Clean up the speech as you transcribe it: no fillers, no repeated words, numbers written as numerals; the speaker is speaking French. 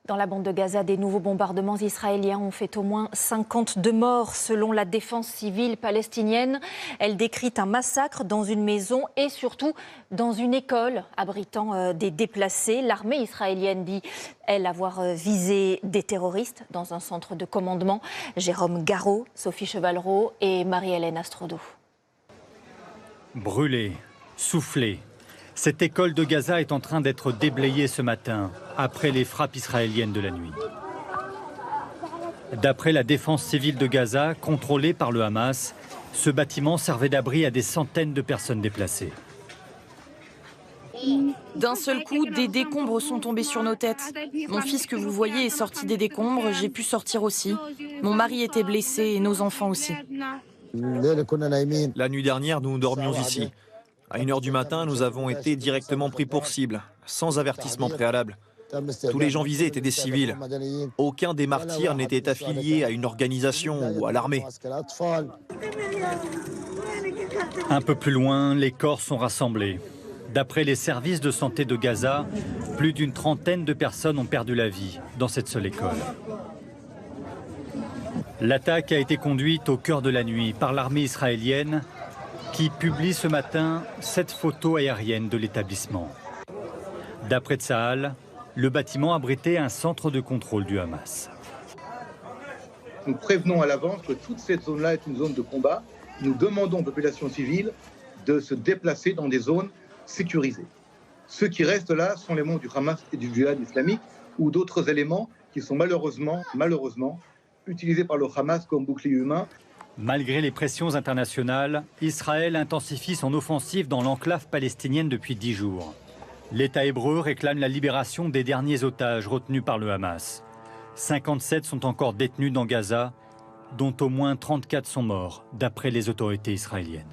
Dans la bande de Gaza, des nouveaux bombardements israéliens ont fait au moins 52 morts selon la défense civile palestinienne. Elle décrit un massacre dans une maison et surtout dans une école abritant des déplacés. L'armée israélienne dit, elle, avoir visé des terroristes dans un centre de commandement. Jérôme Garraud, Sophie Chevalreau et Marie-Hélène Astrodo. Brûlée, soufflée. Cette école de Gaza est en train d'être déblayée ce matin, après les frappes israéliennes de la nuit. D'après la défense civile de Gaza, contrôlée par le Hamas, ce bâtiment servait d'abri à des centaines de personnes déplacées. D'un seul coup, des décombres sont tombés sur nos têtes. Mon fils que vous voyez est sorti des décombres, j'ai pu sortir aussi. Mon mari était blessé et nos enfants aussi. La nuit dernière, nous dormions ici. À 1 h du matin, nous avons été directement pris pour cible, sans avertissement préalable. Tous les gens visés étaient des civils. Aucun des martyrs n'était affilié à une organisation ou à l'armée. Un peu plus loin, les corps sont rassemblés. D'après les services de santé de Gaza, plus d'une trentaine de personnes ont perdu la vie dans cette seule école. L'attaque a été conduite au cœur de la nuit par l'armée israélienne qui publie ce matin 7 photos aériennes de l'établissement. D'après Tsahal, le bâtiment abritait un centre de contrôle du Hamas. Nous prévenons à l'avance que toute cette zone-là est une zone de combat. Nous demandons aux populations civiles de se déplacer dans des zones sécurisées. Ceux qui restent là sont les membres du Hamas et du djihad islamique ou d'autres éléments qui sont malheureusement utilisés par le Hamas comme bouclier humain. Malgré les pressions internationales, Israël intensifie son offensive dans l'enclave palestinienne depuis 10 jours. L'État hébreu réclame la libération des derniers otages retenus par le Hamas. 57 sont encore détenus dans Gaza, dont au moins 34 sont morts, d'après les autorités israéliennes.